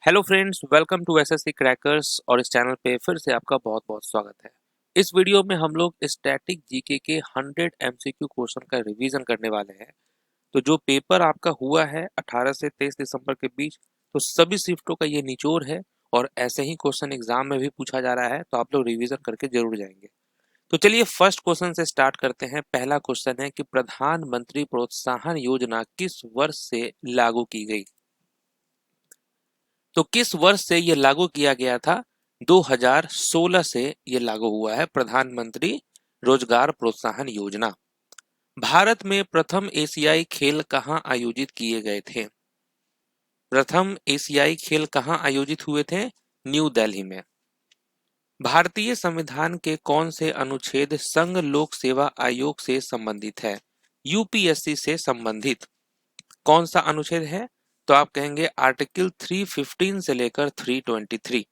Hello friends, welcome to SSC crackers. और इस channel पे फिर से आपका बहुत बहुत स्वागत है। इस वीडियो में हम लोग स्टैटिक जीके के 100 एमसीक्यू क्वेश्चन का रिवीजन करने वाले हैं। तो जो पेपर आपका हुआ है 18 से 23 दिसंबर के बीच, तो सभी शिफ्टों का ये निचोड़ है और ऐसे ही क्वेश्चन एग्जाम में भी पूछा जा रहा है, तो आप लोग रिवीजन करके जरूर जाएंगे। तो चलिए फर्स्ट क्वेश्चन से स्टार्ट करते हैं। पहला क्वेश्चन है कि प्रधानमंत्री प्रोत्साहन योजना किस वर्ष से लागू की गई। तो किस वर्ष से ये लागू किया गया था? 2016 से ये लागू हुआ है प्रधानमंत्री रोजगार प्रोत्साहन योजना। भारत में प्रथम एशियाई खेल कहाँ आयोजित किए गए थे? प्रथम एशियाई खेल कहाँ आयोजित हुए थे? न्यू दिल्ली में। भारतीय संविधान के कौन से अनुच्छेद संघ लोक सेवा आयोग से संबंधित है? यूपीएससी से संबंधित कौन सा अनुच्छेद है? तो आप कहेंगे आर्टिकल 315 से लेकर 323।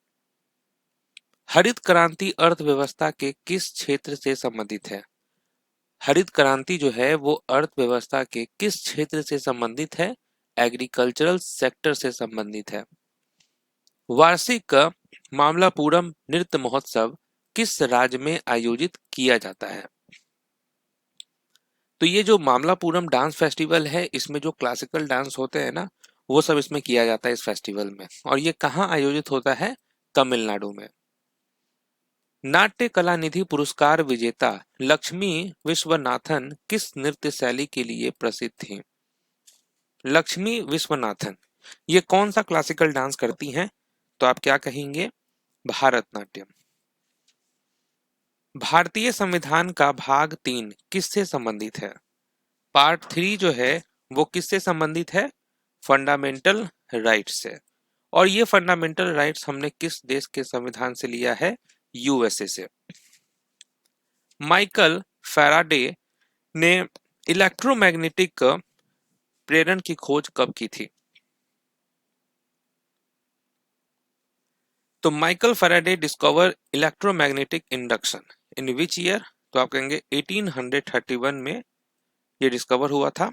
हरित क्रांति अर्थव्यवस्था के किस क्षेत्र से संबंधित है? हरित क्रांति जो है वो अर्थव्यवस्था के किस क्षेत्र से संबंधित है? एग्रीकल्चरल सेक्टर से संबंधित है। वार्षिक मामलापुरम नृत्य महोत्सव किस राज्य में आयोजित किया जाता है? तो ये जो मामलापुरम डांस फेस्टिवल है, इसमें जो क्लासिकल डांस होते हैं ना, वो सब इसमें किया जाता है इस फेस्टिवल में। और ये कहाँ आयोजित होता है? तमिलनाडु में। नाट्य कला निधि पुरस्कार विजेता लक्ष्मी विश्वनाथन किस नृत्य शैली के लिए प्रसिद्ध थी? लक्ष्मी विश्वनाथन ये कौन सा क्लासिकल डांस करती हैं? तो आप क्या कहेंगे? भारतनाट्यम। भारतीय संविधान का भाग 3 किससे संबंधित है? पार्ट 3 जो है वो किससे संबंधित है? फंडामेंटल राइट्स से। और ये फंडामेंटल राइट्स हमने किस देश के संविधान से लिया है? यूएसए से। माइकल फैराडे ने इलेक्ट्रोमैग्नेटिक प्रेरण की खोज कब की थी? तो Michael Faraday discover electromagnetic induction in which year? तो आप कहेंगे 1831 में ये डिस्कवर हुआ था।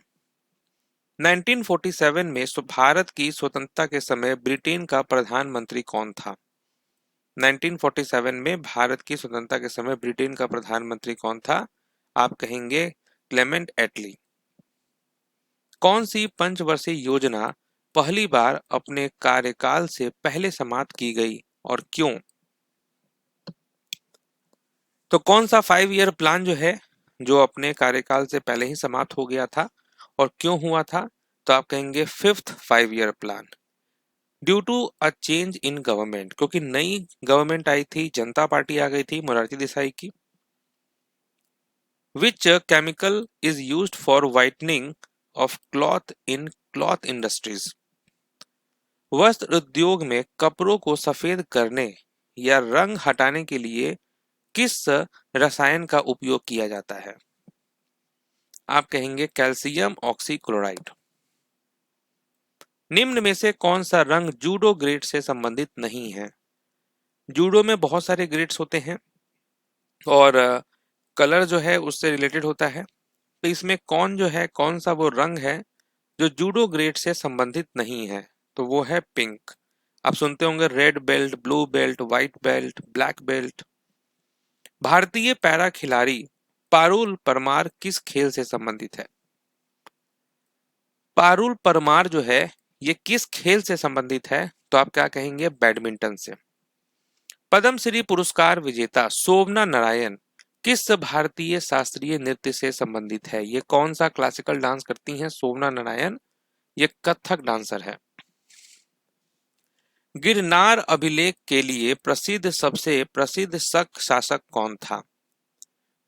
1947 में भारत की स्वतंत्रता के समय ब्रिटेन का प्रधानमंत्री कौन था? 1947 में भारत की स्वतंत्रता के समय ब्रिटेन का प्रधानमंत्री कौन था? आप कहेंगे क्लेमेंट एटली। कौन सी पंचवर्षीय योजना पहली बार अपने कार्यकाल से पहले समाप्त की गई और क्यों? तो कौन सा 5 ईयर प्लान जो है जो अपने कार्यकाल से पहले ही समाप्त हो गया था और क्यों हुआ था? तो आप कहेंगे 5th 5 year plan. Due to a change in government, क्योंकि नई गवर्नमेंट आई थी, जनता पार्टी आ गई थी मोरारजी देसाई की। Which chemical is used for whitening of cloth in cloth industries? वस्त्र उद्योग में कपड़ों को सफेद करने या रंग हटाने के लिए किस रसायन का उपयोग किया जाता है? आप कहेंगे कैल्शियम ऑक्सीक्लोराइड। निम्न में से कौन सा रंग जूडो ग्रेड से संबंधित नहीं है? जूडो में बहुत सारे ग्रेड्स होते हैं और कलर जो है उससे रिलेटेड होता है। तो इसमें कौन जो है, कौन सा वो रंग है जो जूडो ग्रेड से संबंधित नहीं है? तो वो है पिंक। आप सुनते होंगे red belt, blue belt, white belt, black belt. भारतीय पैरा खिलाड़ी पारुल परमार किस खेल से संबंधित है? पारुल परमार जो है ये किस खेल से संबंधित है? तो आप क्या कहेंगे? बैडमिंटन से। पद्मश्री पुरस्कार विजेता शोभना नारायण किस भारतीय शास्त्रीय नृत्य से संबंधित है? ये कौन सा क्लासिकल डांस करती हैं शोभना नारायण? ये कथक डांसर है। गिरनार अभिलेख के लिए प्रसिद्ध सबसे प्रसिद्ध शक शासक कौन था?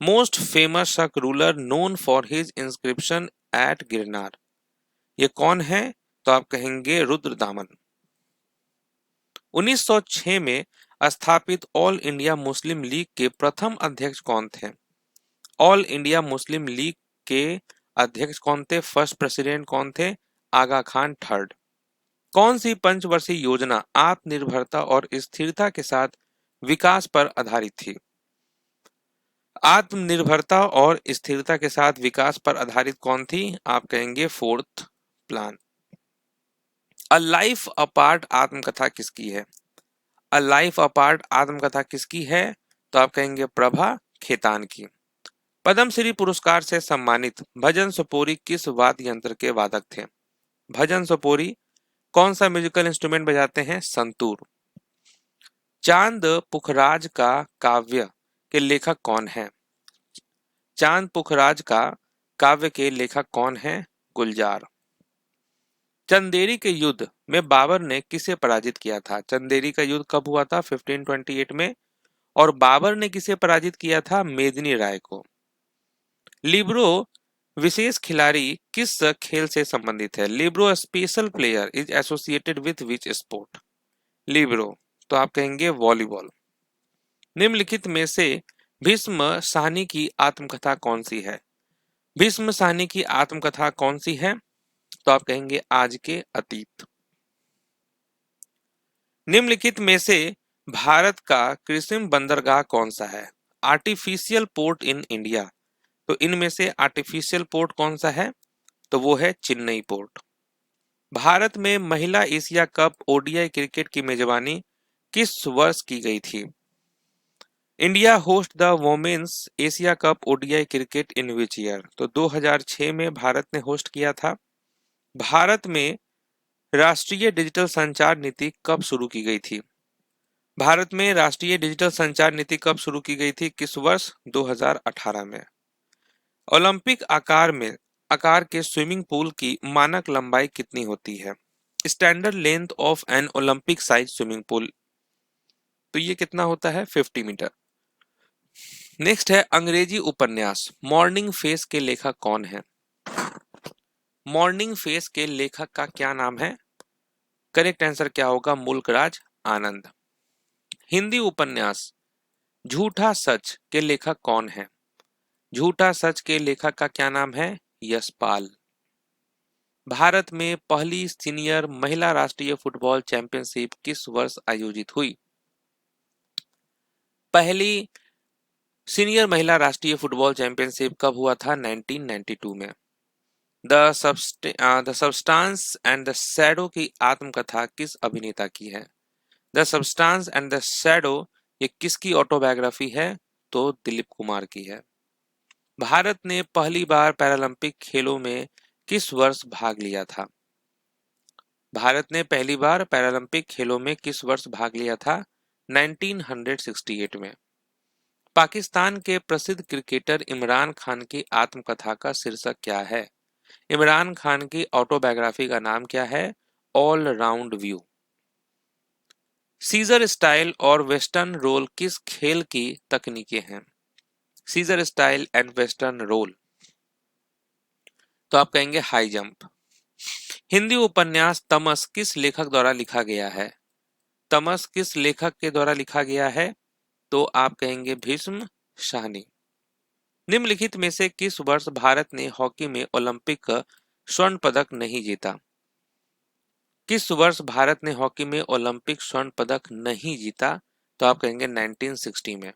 Most famous Saka ruler known for his inscription at Girnar, ये कौन है? तो आप कहेंगे रुद्रदामन। 1906 में स्थापित ऑल इंडिया मुस्लिम लीग के प्रथम अध्यक्ष कौन थे? ऑल इंडिया मुस्लिम लीग के अध्यक्ष कौन थे? फर्स्ट प्रेसिडेंट कौन थे? आगा खान थर्ड। कौन सी पंचवर्षीय योजना आत्मनिर्भरता और स्थिरता के साथ विकास पर आधारित थी? आत्मनिर्भरता और स्थिरता के साथ विकास पर आधारित कौन थी? आप कहेंगे 4th plan. A life apart आत्मकथा किसकी है? अ लाइफ अपार्ट आत्मकथा किसकी है? तो आप कहेंगे प्रभा खेतान की। पद्मश्री पुरस्कार से सम्मानित भजन सोपोरी किस वाद्य यंत्र के वादक थे? भजन सोपोरी कौन सा म्यूजिकल इंस्ट्रूमेंट बजाते हैं? संतूर। चांद पुखराज का काव्य के लेखक कौन है? चांद पुखराज का काव्य के लेखक कौन है? गुलजार। चंदेरी के युद्ध में बाबर ने किसे पराजित किया था? चंदेरी का युद्ध कब हुआ था? 1528 में। और बाबर ने किसे पराजित किया था? मेदिनी राय को। लिब्रो विशेष खिलाड़ी किस खेल से संबंधित है? Libre special player is associated with which sport? Libre तो आप कहेंगे वॉलीबॉल। निम्नलिखित में से भीष्म साहनी की आत्मकथा कौन सी है? भीष्म साहनी की आत्मकथा कौन सी है? तो आप कहेंगे आज के अतीत। निम्नलिखित में से भारत का कृत्रिम बंदरगाह कौन सा है? Artificial port in India. तो इनमें से आर्टिफिशियल पोर्ट कौन सा है? तो वो है चेन्नई पोर्ट। भारत में महिला एशिया कप ओडीआई क्रिकेट की मेजबानी किस वर्ष की गई थी? India host the women's Asia cup ODI cricket in which year? तो 2006 में भारत ने होस्ट किया था। भारत में राष्ट्रीय डिजिटल संचार नीति कब शुरू की गई थी? भारत में राष्ट्रीय डिजिटल संचार नीति कब शुरू की गई थी? किस वर्ष? 2018 में। ओलंपिक आकार के स्विमिंग पूल की मानक लंबाई कितनी होती है? Standard length of an Olympic size swimming pool, तो ये कितना होता है? 50 मीटर। नेक्स्ट है अंग्रेजी उपन्यास मॉर्निंग फेस के लेखक कौन है? मॉर्निंग फेस के लेखक का क्या नाम है? करेक्ट आंसर क्या होगा? मुल्कराज आनंद। हिंदी उपन्यास झूठा सच के लेखक कौन है? झूठा सच के लेखक का क्या नाम है? यशपाल। भारत में पहली सीनियर महिला राष्ट्रीय फुटबॉल चैंपियनशिप किस वर्ष आयोजित हुई? पहली सीनियर महिला राष्ट्रीय फुटबॉल चैंपियनशिप कब हुआ था? 1992 में। The substance and the shadow की आत्मकथा किस अभिनेता की है? The substance and the shadow ये किसकी ऑटोबायोग्राफी है? तो दिलीप कुमार की है। भारत ने पहली बार पैरालंपिक खेलों में किस वर्ष भाग लिया था? भारत ने पहली बार पैरालंपिक खेलों में किस वर्ष भाग लिया था? 1968 में। पाकिस्तान के प्रसिद्ध क्रिकेटर इमरान खान की आत्मकथा का शीर्षक क्या है? इमरान खान की ऑटोबायोग्राफी का नाम क्या है? All round view. Scissor style और वेस्टर्न रोल किस खेल की तकनीकें हैं? Scissor style and western roll, तो आप कहेंगे हाई जंप। हिंदी उपन्यास तमस किस लेखक द्वारा लिखा गया है? तमस किस लेखक के द्वारा लिखा गया है? तो आप कहेंगे भीष्म साहनी। निम्नलिखित में से किस वर्ष भारत ने हॉकी में ओलंपिक स्वर्ण पदक नहीं जीता? किस वर्ष भारत ने हॉकी में ओलंपिक स्वर्ण पदक नहीं जीता? तो आप कहेंगे 1960 में।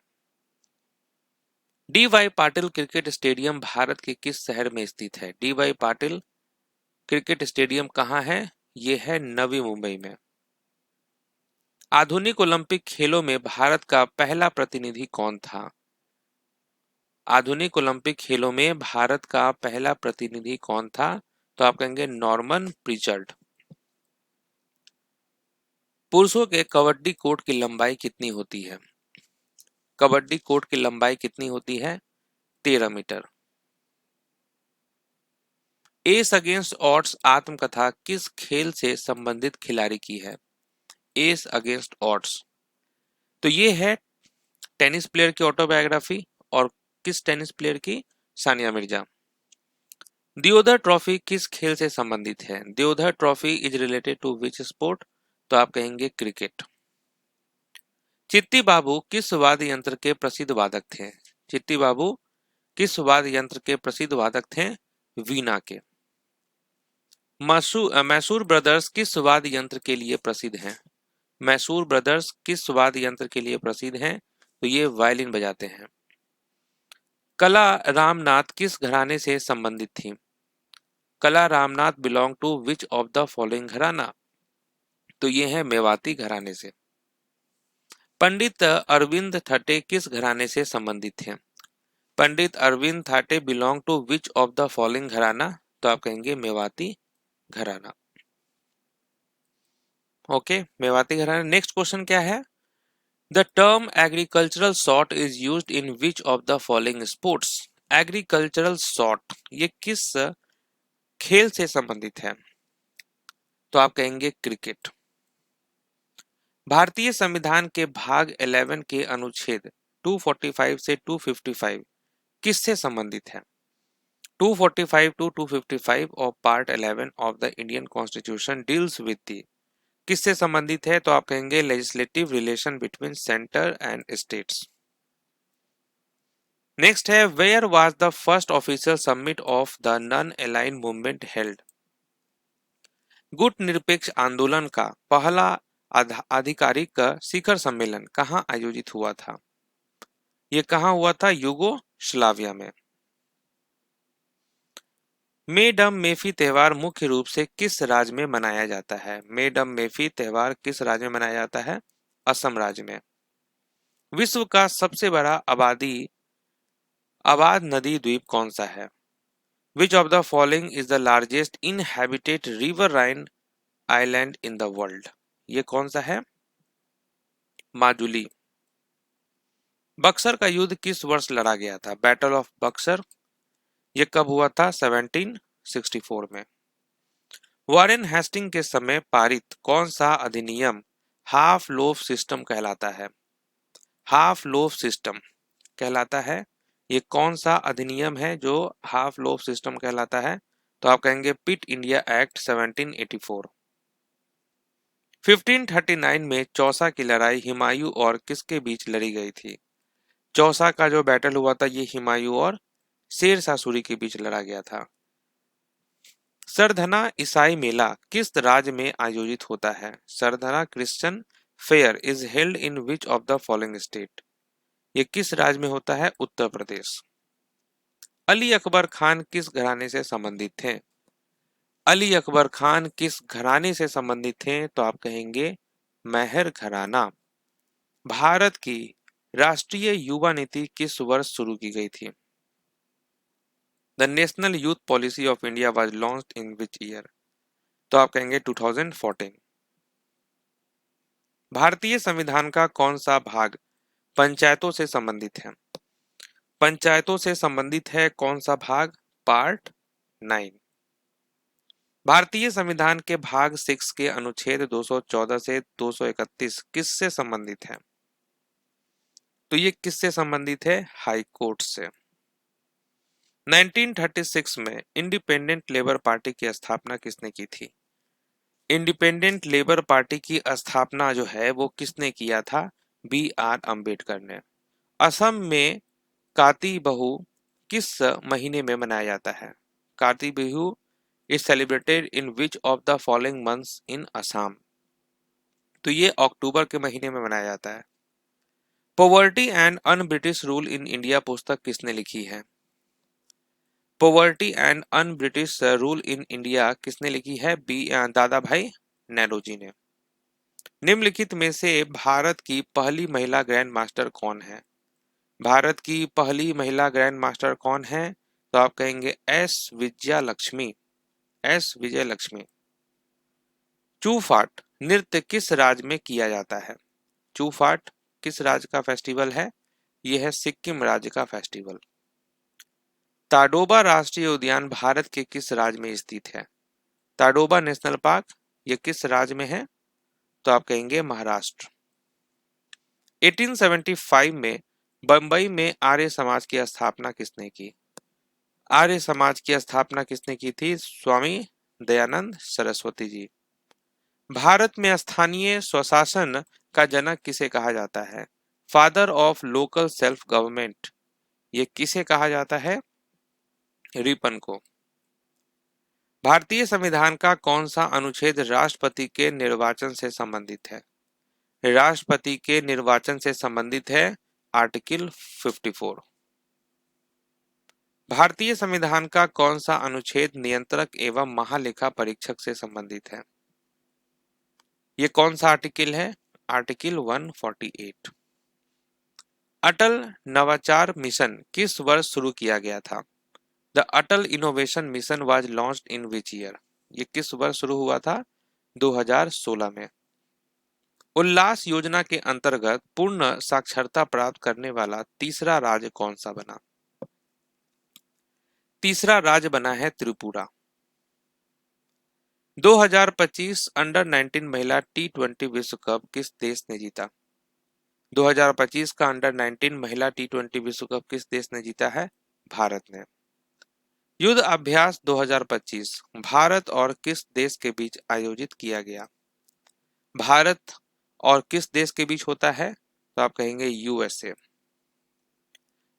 D Y Patil cricket stadium Bharat के किस शहर में स्थित है? D Y Patil cricket stadium कहाँ है? ये है नवी मुंबई में। आधुनिक ओलंपिक खेलों में भारत का पहला प्रतिनिधि कौन था? आधुनिक ओलंपिक खेलों में भारत का पहला प्रतिनिधि कौन था? तो आप कहेंगे नॉर्मन प्रिचर्ड। पुरुषों के कबड्डी कोर्ट की लंबाई कितनी होती है? कबड्डी कोर्ट की लंबाई कितनी होती है? 13 मीटर। एस अगेंस्ट ऑड्स आत्मकथा किस खेल से संबंधित खिलाड़ी की है? एस अगेंस्ट ऑड्स, तो ये है टेनिस प्लेयर की ऑटोबायोग्राफी। और किस टेनिस प्लेयर की? सानिया मिर्जा। दियोदर ट्रॉफी किस खेल से संबंधित है? Deodhar trophy is related to which sport? तो आप कहेंगे क्रिकेट। चित्ती बाबू किस वाद्य यंत्र के प्रसिद्ध वादक थे? चित्ती बाबू किस वाद्य यंत्र के प्रसिद्ध वादक थे? वीणा के। मैसूर ब्रदर्स किस वाद्य यंत्र के लिए प्रसिद्ध हैं? मैसूर ब्रदर्स किस वाद्य यंत्र के लिए प्रसिद्ध हैं? तो ये वायलिन बजाते हैं। कला रामनाथ किस घराने से संबंधित थी? Kala Ramnath belong to which of the following gharana? तो ये है मेवाती घराने से। पंडित अरविंद थटे किस घराने से संबंधित हैं? Pandit Arvind Thatte belong to which of the following gharana? तो आप कहेंगे मेवाती घराना। ओके, मेवाती घराना। नेक्स्ट क्वेश्चन क्या है? The term agricultural sort is used in which of the following sports? Agricultural sort ये किस खेल से संबंधित है? तो आप कहेंगे क्रिकेट। भारतीय संविधान के भाग 11 के अनुच्छेद 245 से 255 किससे संबंधित है? 245 to 255 of Part 11 of the Indian Constitution deals with the किससे संबंधित है? तो आप कहेंगे legislative relation between centre and states. Next है where was the first official summit of the non aligned movement held? गुट निरपेक्ष आंदोलन का पहला आधिकारिक शिखर सम्मेलन कहाँ आयोजित हुआ था? ये कहाँ हुआ था? यूगोस्लाविया में। मेडम मेफी त्योहार मुख्य रूप से किस राज्य में मनाया जाता है? मेडम मेफी त्योहार किस राज्य में मनाया जाता है? असम राज्य में। विश्व का सबसे बड़ा आबाद नदी द्वीप कौन सा है? विच of the following is the largest inhabited riverine island in the world? ये कौन सा है? माजुली। बक्सर का युद्ध किस वर्ष लड़ा गया था? बैटल ऑफ बक्सर ये कब हुआ था? 1764 में। वॉरेन हेस्टिंग के समय पारित कौन सा अधिनियम हाफ लोफ सिस्टम कहलाता है? हाफ लोफ सिस्टम कहलाता है। ये कौन सा अधिनियम है जो हाफ लोफ सिस्टम कहलाता है? तो आप कहेंगे पिट इंडिया एक्ट 1784। 1539 में चौसा की लड़ाई हुमायूं और किसके बीच लड़ी गई थी? चौसा का जो बैटल हुआ था ये हुमायूं और शेर शाह सूरी के बीच लड़ा गया था। सरधना ईसाई मेला किस राज्य में आयोजित होता है? Sardhana Christian fair is held in which of the following state? ये किस राज्य में होता है? उत्तर प्रदेश। अली अकबर खान किस घराने से संबंधित थे? अली अकबर खान किस घराने से संबंधित थे? तो आप कहेंगे मेहर घराना। भारत की राष्ट्रीय युवा नीति किस वर्ष शुरू की गई थी? The national youth policy of India was launched in which year? तो आप कहेंगे 2014। भारतीय संविधान का कौन सा भाग पंचायतों से संबंधित है? पंचायतों से संबंधित है कौन सा भाग? पार्ट 9। भारतीय संविधान के भाग 6 के अनुच्छेद 214 से 231 किससे संबंधित है? तो ये किससे संबंधित है? हाई कोर्ट से। 1936 में इंडिपेंडेंट लेबर पार्टी की स्थापना किसने की थी? इंडिपेंडेंट लेबर पार्टी की स्थापना जो है वो किसने किया था? बी आर अम्बेडकर ने। असम में काती बहु किस महीने में मनाया जाता है? काती Bihu is celebrated in which of the following months in Assam? तो ये अक्टूबर के महीने में मनाया जाता है। Poverty and un British rule in India पुस्तक किसने लिखी है? Poverty and un British rule in India किसने लिखी है? दादा भाई नेहरू ने। निम्नलिखित में से भारत की पहली महिला ग्रैंड मास्टर कौन है? भारत की पहली महिला ग्रैंड मास्टर कौन है? तो आप कहेंगे एस विजया लक्ष्मी। एस विजय लक्ष्मी। चूफाट नृत्य किस राज्य में किया जाता है? चूफाट किस राज्य का फेस्टिवल है? यह है सिक्किम राज्य का फेस्टिवल। ताडोबा राष्ट्रीय उद्यान भारत के किस राज्य में स्थित है? ताडोबा नेशनल पार्क यह किस राज्य में है? तो आप कहेंगे महाराष्ट्र। 1875 में बंबई में आर्य समाज की स्थापना किसने की? आर्य समाज की स्थापना किसने की थी? स्वामी दयानंद सरस्वती जी। भारत में स्थानीय स्वशासन का जनक किसे कहा जाता है? Father of local self government ये किसे कहा जाता है? रिपन को। भारतीय संविधान का कौन सा अनुच्छेद राष्ट्रपति के निर्वाचन से संबंधित है? राष्ट्रपति के निर्वाचन से संबंधित है आर्टिकल 54। भारतीय संविधान का कौन सा अनुच्छेद नियंत्रक एवं महालेखा परीक्षक से संबंधित है? ये कौन सा आर्टिकल है? आर्टिकल 148। अटल नवाचार मिशन किस वर्ष शुरू किया गया था? The Atal innovation mission was launched in which year? ये किस वर्ष शुरू हुआ था? 2016 में। उल्लास योजना के अंतर्गत पूर्ण साक्षरता प्राप्त करने वाला तीसरा राज्य कौन सा बना? तीसरा राज्य बना है त्रिपुरा। 2025 अंडर 19 महिला T20 विश्व कप किस देश ने जीता? 2025 का अंडर 19 महिला T20 विश्व कप किस देश ने जीता है? भारत ने। युद्ध अभ्यास 2025 भारत और किस देश के बीच आयोजित किया गया? भारत और किस देश के बीच होता है? तो आप कहेंगे यूएसए।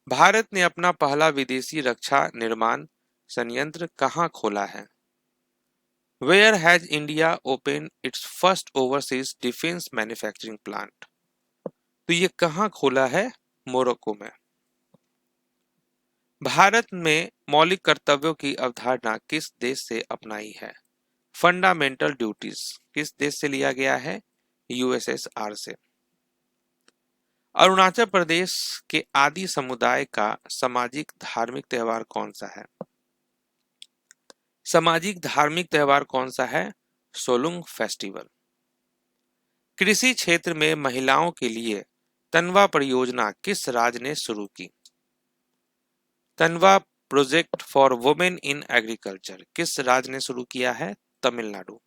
भारत ने अपना पहला विदेशी रक्षा निर्माण संयंत्र कहाँ खोला है? Where has India opened its first overseas defense manufacturing plant? तो ये कहाँ खोला है? मोरक्को में। भारत में मौलिक कर्तव्यों की अवधारणा किस देश से अपनाई है? फंडामेंटल ड्यूटीज किस देश से लिया गया है? यूएसएसआर से। अरुणाचल प्रदेश के आदि समुदाय का सामाजिक धार्मिक त्योहार कौन सा है? सामाजिक धार्मिक त्योहार कौन सा है? सोलुंग फेस्टिवल। कृषि क्षेत्र में महिलाओं के लिए तनवा परियोजना किस राज्य ने शुरू की? तनवा project for women in agriculture किस राज्य ने शुरू किया है? तमिलनाडु।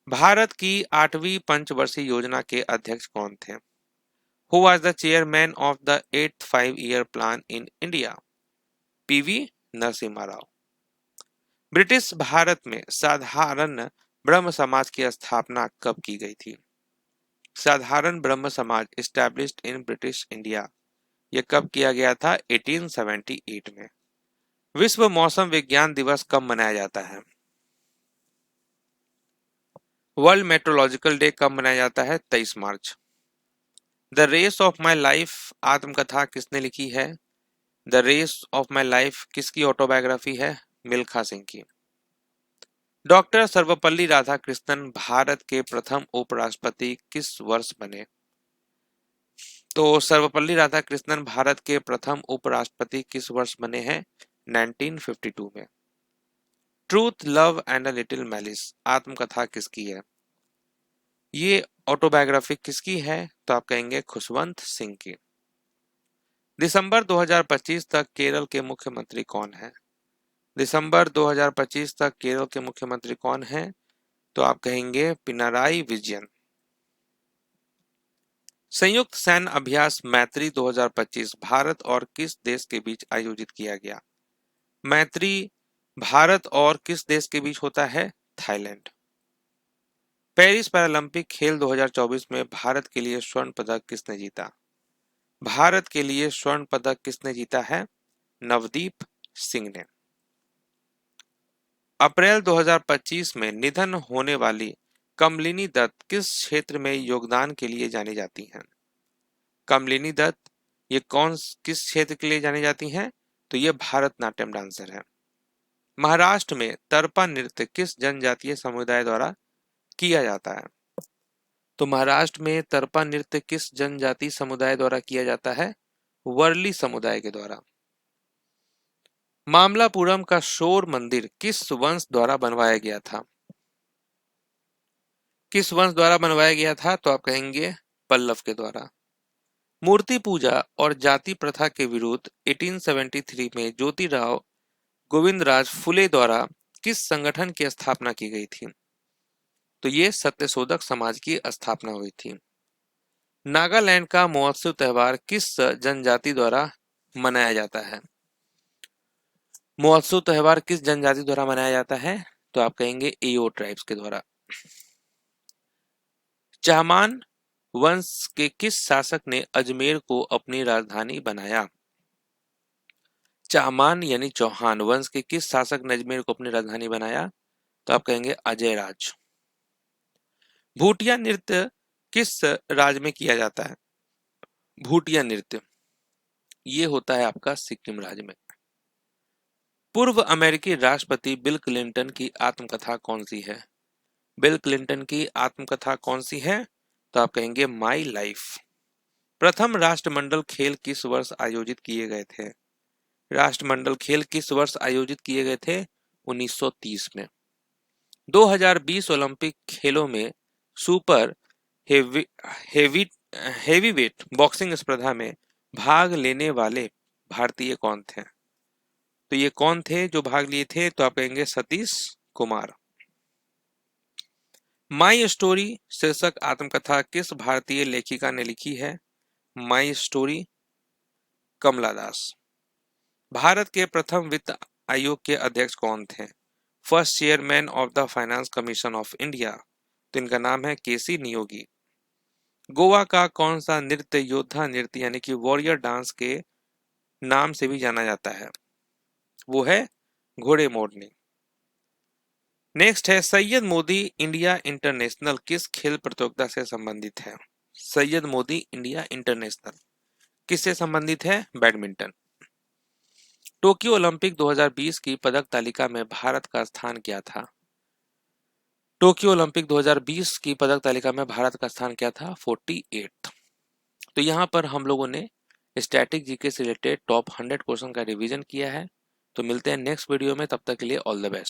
भारत की 8वीं पंचवर्षीय योजना के अध्यक्ष कौन थे? Who was the chairman of the 8th 5-year plan in India? PV Narasimha Rao. British Bharat में साधारण ब्रह्म समाज की स्थापना कब की गई थी? साधारण ब्रह्म समाज एस्टैब्लिश्ड इन ब्रिटिश इंडिया, यह कब किया गया था? 1878 में। विश्व मौसम विज्ञान दिवस कब मनाया जाता है? वर्ल्ड मेट्रोलॉजिकल डे कब मनाया जाता है? 23 मार्च। The race of my life आत्मकथा किसने लिखी है? The race of my life किसकी ऑटोबायोग्राफी है? मिल्खा सिंह की। डॉक्टर सर्वपल्ली राधाकृष्णन भारत के प्रथम उपराष्ट्रपति किस वर्ष बने? तो सर्वपल्ली राधाकृष्णन भारत के प्रथम उपराष्ट्रपति किस वर्ष बने हैं? 1952 में। Truth love and a little malice आत्मकथा किसकी है? ये ऑटोबायोग्राफी किसकी है? तो आप कहेंगे खुशवंत सिंह की। दिसंबर 2025 तक केरल के मुख्यमंत्री कौन है? दिसंबर 2025 तक केरल के मुख्यमंत्री कौन है? तो आप कहेंगे पिनाराई विजयन। संयुक्त सैन्य अभ्यास मैत्री 2025 भारत और किस देश के बीच आयोजित किया गया? मैत्री भारत और किस देश के बीच होता है? थाईलैंड। पेरिस पैरालंपिक खेल 2024 में भारत के लिए स्वर्ण पदक किसने जीता? भारत के लिए स्वर्ण पदक किसने जीता है? नवदीप सिंह ने। अप्रैल 2025 में निधन होने वाली कमलिनी दत्त किस क्षेत्र में योगदान के लिए जानी जाती हैं? कमलिनी दत्त ये किस क्षेत्र के लिए जानी जाती हैं? तो ये भारतनाट्यम डांसर है। महाराष्ट्र में तरपा नृत्य किस जनजातीय समुदाय द्वारा किया जाता है? तो महाराष्ट्र में तरपा नृत्य किस जनजाति समुदाय द्वारा किया जाता है? वर्ली समुदाय के द्वारा। मामलापुरम का शोर मंदिर किस वंश द्वारा बनवाया गया था? किस वंश द्वारा बनवाया गया था? तो आप कहेंगे पल्लव के द्वारा। मूर्ति पूजा और जाति प्रथा के विरुद्ध 1873 में ज्योतिराव गोविंदराज फुले द्वारा किस संगठन की स्थापना की गई थी? तो ये सत्यशोधक समाज की स्थापना हुई थी। नागालैंड का महोत्सव त्योहार किस जनजाति द्वारा मनाया जाता है? महोत्सव त्योहार किस जनजाति द्वारा मनाया जाता है? तो आप कहेंगे एओ ट्राइब्स के द्वारा। चाहमान वंश के किस शासक ने अजमेर को अपनी राजधानी बनाया? चाहमान यानी चौहान वंश के किस शासक ने अजमेर को अपनी राजधानी बनाया? तो आप कहेंगे अजय राज। भूटिया नृत्य किस राज्य में किया जाता है? भूटिया नृत्य ये होता है आपका सिक्किम राज्य में। पूर्व अमेरिकी राष्ट्रपति बिल क्लिंटन की आत्मकथा कौन सी है? बिल क्लिंटन की आत्मकथा कौन सी है? तो आप कहेंगे माई लाइफ। प्रथम राष्ट्रमंडल खेल किस वर्ष आयोजित किए गए थे? राष्ट्रमंडल खेल किस वर्ष आयोजित किए गए थे? 1930 में। 2020 ओलंपिक खेलों में super heavy heavy heavyweight boxing स्पर्धा में भाग लेने वाले भारतीय कौन थे? तो ये कौन थे जो भाग लिए थे? तो आप कहेंगे सतीश कुमार। माई स्टोरी शीर्षक आत्मकथा किस भारतीय लेखिका ने लिखी है? माई स्टोरी, कमला दास। भारत के प्रथम वित्त आयोग के अध्यक्ष कौन थे? First chairman of the finance commission of India, तो इनका नाम है केसी नियोगी। गोवा का कौन सा नृत्य योद्धा नृत्य यानी कि वॉरियर डांस के नाम से भी जाना जाता है? वो है घोड़े मोड़नी। नेक्स्ट है सैयद मोदी इंडिया इंटरनेशनल किस खेल प्रतियोगिता से संबंधित है? सैयद मोदी इंडिया इंटरनेशनल किससे संबंधित है? बैडमिंटन। टोक्यो ओलंपिक 2020 की पदक तालिका में भारत का स्थान क्या था? टोक्यो ओलंपिक 2020 की पदक तालिका में भारत का स्थान क्या था? 48। तो यहाँ पर हम लोगों ने स्टैटिक जीके से रिलेटेड टॉप 100 क्वेश्चन का रिवीजन किया है। तो मिलते हैं नेक्स्ट वीडियो में, तब तक के लिए ऑल द बेस्ट।